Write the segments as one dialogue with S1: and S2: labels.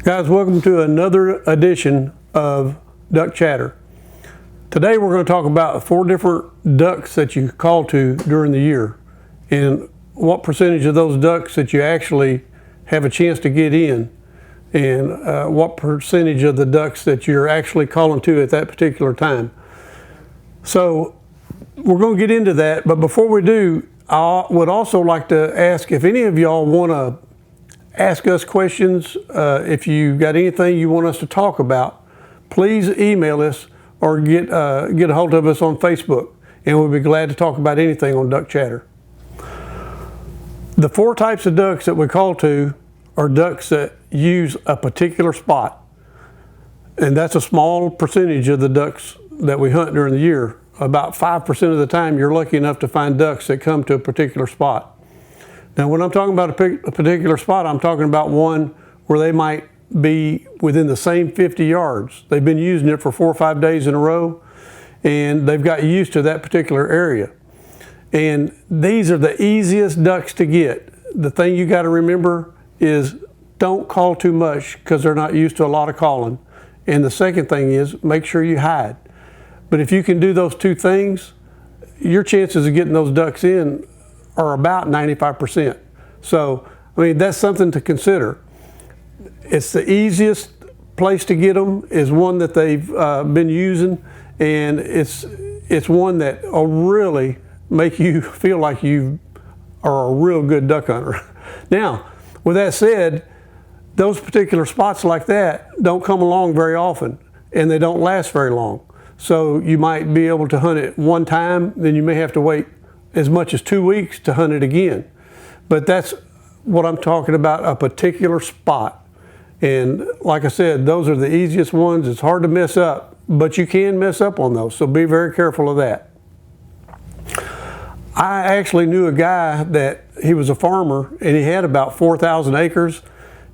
S1: Guys, welcome to another edition of Duck Chatter. Today we're going to talk about 4 different ducks that you call to during the year and what percentage of those ducks that you actually have a chance to get in, and what percentage of the ducks that you're actually calling to at that particular time. So we're going to get into that, but before we do, I would also like to ask if any of y'all want to ask us questions. If you got anything you want us to talk about, please email us or get a hold of us on Facebook, and we'll be glad to talk about anything on Duck Chatter. The 4 types of ducks that we call to are ducks that use a particular spot, and that's a small percentage of the ducks that we hunt during the year. About 5% of the time you're lucky enough to find ducks that come to a particular spot. Now, when I'm talking about a particular spot, I'm talking about one where they might be within the same 50 yards. They've been using it for 4 or 5 days in a row, and they've got used to that particular area. And these are the easiest ducks to get. The thing you got to remember is don't call too much because they're not used to a lot of calling. And the second thing is make sure you hide. But if you can do those 2 things, your chances of getting those ducks in are about 95%. So, I mean, that's something to consider. It's the easiest place to get them, is one that they've been using, and it's one that will really make you feel like you are a real good duck hunter. Now, with that said, those particular spots like that don't come along very often, and they don't last very long. So you might be able to hunt it one time, then you may have to wait as much as 2 weeks to hunt it again. But that's what I'm talking about, a particular spot. And like I said, those are the easiest ones. It's hard to mess up, but you can mess up on those, so be very careful of that. I actually knew a guy that he was a farmer, and he had about 4,000 acres,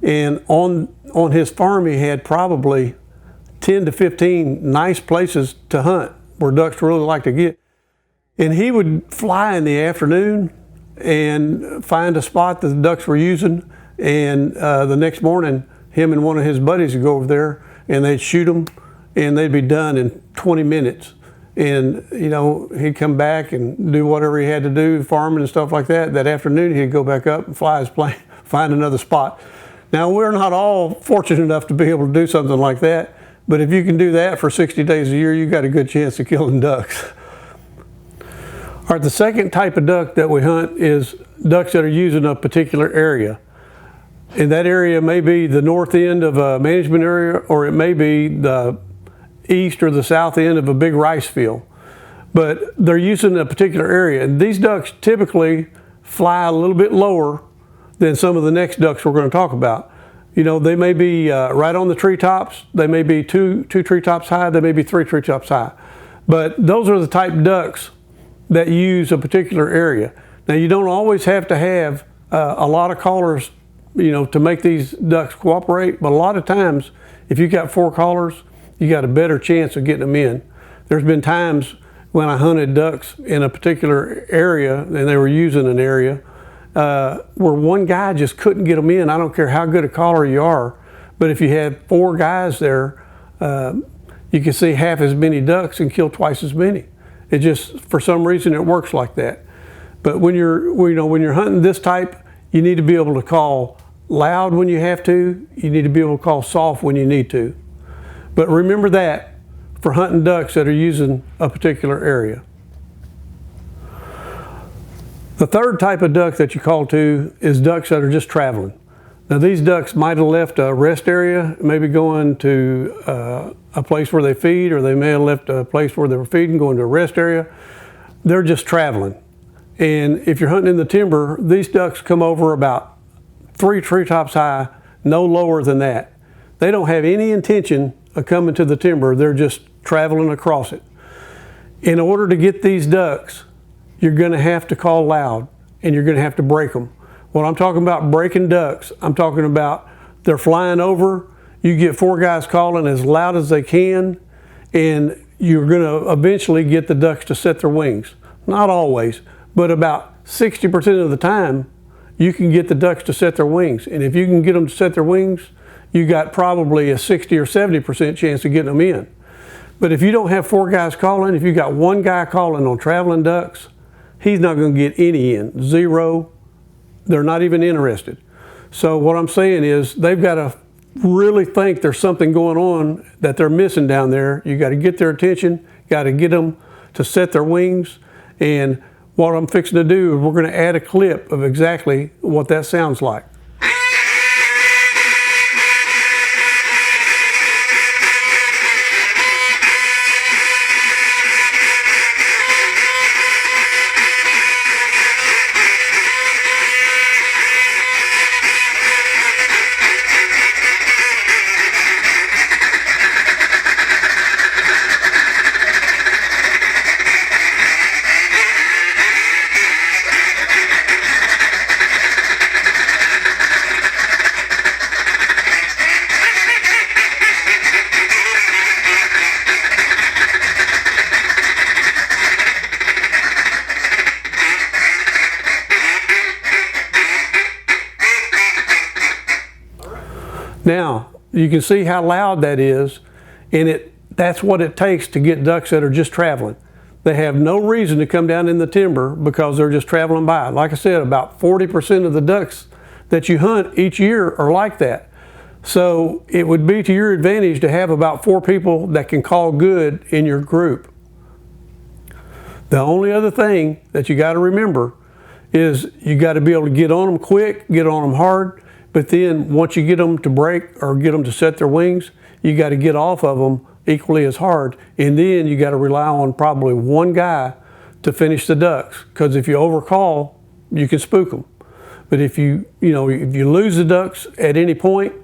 S1: and on his farm he had probably 10 to 15 nice places to hunt where ducks really like to get. And he would fly in the afternoon and find a spot that the ducks were using, and the next morning him and one of his buddies would go over there and they'd shoot them, and they'd be done in 20 minutes. And you know, he'd come back and do whatever he had to do, farming and stuff like that. That afternoon he'd go back up and fly his plane, find another spot. Now, we're not all fortunate enough to be able to do something like that, but if you can do that for 60 days a year, you got a good chance of killing ducks. All right, the second type of duck that we hunt is ducks that are using a particular area. And that area may be the north end of a management area, or it may be the east or the south end of a big rice field. But they're using a particular area. And these ducks typically fly a little bit lower than some of the next ducks we're going to talk about. You know, they may be right on the treetops. They may be two treetops high. They may be 3 treetops high. But those are the type of ducks that use a particular area. Now, you don't always have to have a lot of callers, you know, to make these ducks cooperate, but a lot of times if you got 4 callers, you got a better chance of getting them in. There's been times when I hunted ducks in a particular area, and they were using an area where one guy just couldn't get them in. I don't care how good a caller you are, but if you had 4 guys there, you can see half as many ducks and kill twice as many. It just, for some reason, it works like that. But when you're hunting this type, you need to be able to call loud when you have to. You need to be able to call soft when you need to. But remember that for hunting ducks that are using a particular area. The third type of duck that you call to is ducks that are just traveling. Now, these ducks might have left a rest area, maybe going to a place where they feed, or they may have left a place where they were feeding, going to a rest area. They're just traveling. And if you're hunting in the timber, these ducks come over about 3 treetops high, no lower than that. They don't have any intention of coming to the timber. They're just traveling across it. In order to get these ducks, you're going to have to call loud, and you're going to have to break them. When I'm talking about breaking ducks, I'm talking about they're flying over. You get 4 guys calling as loud as they can, and you're going to eventually get the ducks to set their wings. Not always, but about 60% of the time, you can get the ducks to set their wings. And if you can get them to set their wings, you got probably a 60 or 70% chance of getting them in. But if you don't have 4 guys calling, if you got 1 guy calling on traveling ducks, he's not going to get any in. 0. They're not even interested. So what I'm saying is they've got to really think there's something going on that they're missing down there. You got to get their attention, got to get them to set their wings. And what I'm fixing to do is we're going to add a clip of exactly what that sounds like. Now, you can see how loud that is, and that's what it takes to get ducks that are just traveling. They have no reason to come down in the timber because they're just traveling by. Like I said, about 40% of the ducks that you hunt each year are like that. So it would be to your advantage to have about 4 people that can call good in your group. The only other thing that you got to remember is you got to be able to get on them quick, get on them hard. But then once you get them to break or get them to set their wings, you got to get off of them equally as hard. And then you got to rely on probably 1 guy to finish the ducks. Because if you overcall, you can spook them. But if you lose the ducks at any point,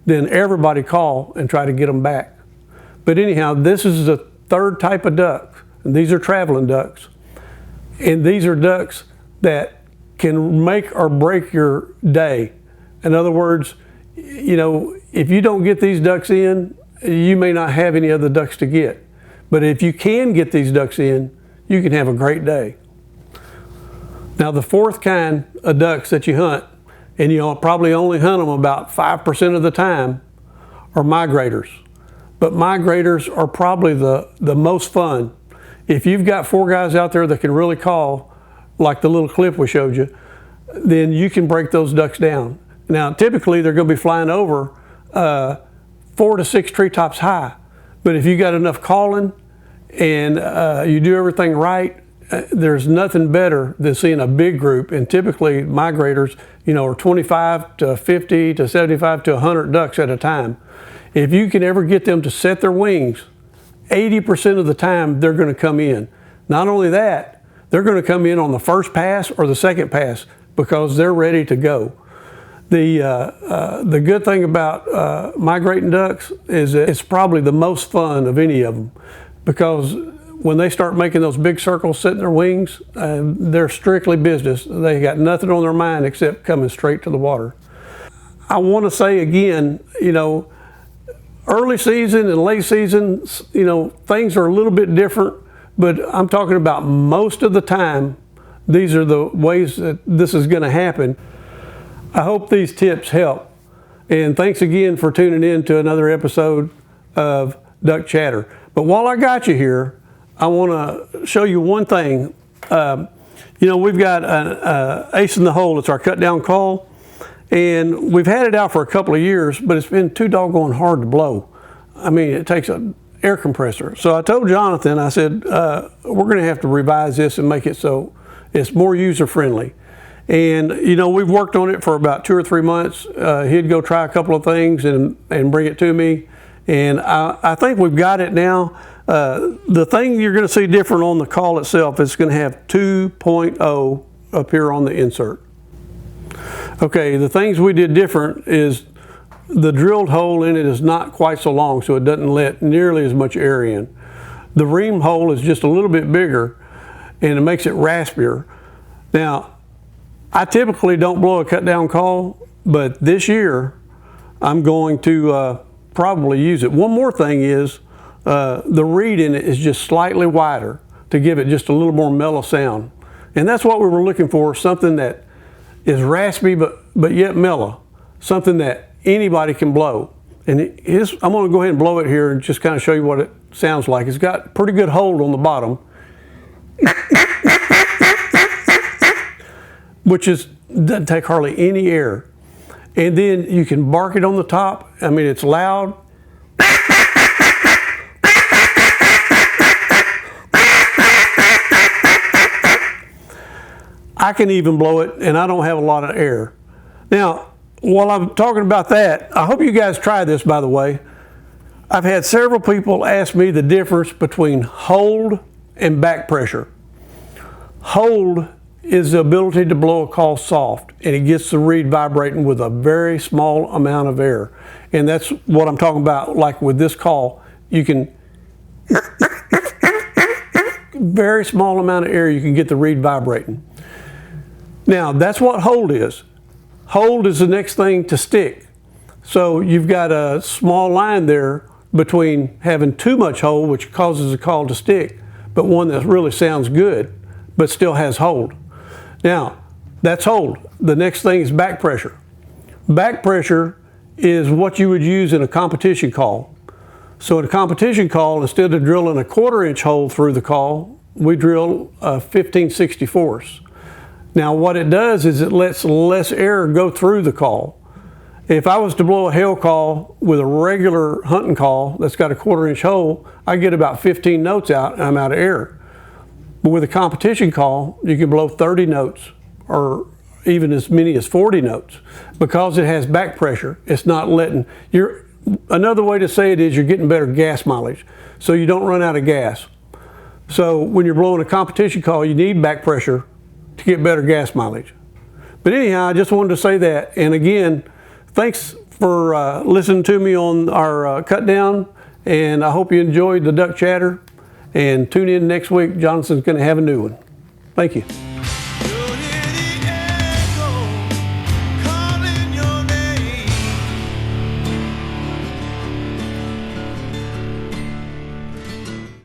S1: then everybody call and try to get them back. But anyhow, this is the 3rd type of duck. And these are traveling ducks. And these are ducks that can make or break your day. In other words, if you don't get these ducks in, you may not have any other ducks to get. But if you can get these ducks in, you can have a great day. Now, the 4th kind of ducks that you hunt, and you'll probably only hunt them about 5% of the time, are migrators. But migrators are probably the most fun. If you've got 4 guys out there that can really call, like the little clip we showed you, then you can break those ducks down. Now, typically, they're going to be flying over 4 to 6 treetops high. But if you got enough calling and you do everything right, there's nothing better than seeing a big group. And typically, migrators, are 25 to 50 to 75 to 100 ducks at a time. If you can ever get them to set their wings, 80% of the time, they're going to come in. Not only that, they're going to come in on the first pass or the second pass because they're ready to go. The good thing about migrating ducks is that it's probably the most fun of any of them, because when they start making those big circles setting their wings, they're strictly business. They got nothing on their mind except coming straight to the water. I want to say again, early season and late season, things are a little bit different, but I'm talking about most of the time, these are the ways that this is going to happen. I hope these tips help. And thanks again for tuning in to another episode of Duck Chatter. But while I got you here, I want to show you one thing. We've got an ace in the hole. It's our cut down call. And we've had it out for a couple of years, but it's been too doggone hard to blow. I mean, it takes an air compressor. So I told Jonathan, I said, we're going to have to revise this and make it so it's more user friendly. And, we've worked on it for about 2 or 3 months. He'd go try a couple of things and bring it to me. And I think we've got it now. The thing you're going to see different on the call itself is going to have 2.0 up here on the insert. Okay, the things we did different is the drilled hole in it is not quite so long, so it doesn't let nearly as much air in. The ream hole is just a little bit bigger, and it makes it raspier. Now, I typically don't blow a cut down call, but this year I'm going to probably use it. One more thing is the reed in it is just slightly wider to give it just a little more mellow sound. And that's what we were looking for, something that is raspy but yet mellow, something that anybody can blow. And I'm going to go ahead and blow it here and just kind of show you what it sounds like. It's got pretty good hold on the bottom, which doesn't take hardly any air. And then you can bark it on the top. I mean, it's loud. I can even blow it, and I don't have a lot of air. Now, while I'm talking about that, I hope you guys try this, by the way. I've had several people ask me the difference between hold and back pressure. Hold is the ability to blow a call soft, and it gets the reed vibrating with a very small amount of air. And that's what I'm talking about. Like with this call, you can, very small amount of air, you can get the reed vibrating. Now, that's what hold is. Hold is the next thing to stick. So you've got a small line there between having too much hold, which causes the call to stick, but one that really sounds good, but still has hold. Now, that's hold. The next thing is back pressure. Back pressure is what you would use in a competition call. So in a competition call, instead of drilling a 1/4 inch hole through the call, we drill a 15/64. Now what it does is it lets less air go through the call. If I was to blow a hail call with a regular hunting call that's got a 1/4 inch hole, I get about 15 notes out and I'm out of air. But with a competition call, you can blow 30 notes or even as many as 40 notes because it has back pressure. It's not letting, another way to say it is you're getting better gas mileage, so you don't run out of gas. So when you're blowing a competition call, you need back pressure to get better gas mileage. But anyhow, I just wanted to say that. And again, thanks for listening to me on our cut down, and I hope you enjoyed the duck chatter. And tune in next week. Jonathan's going to have a new one. Thank you.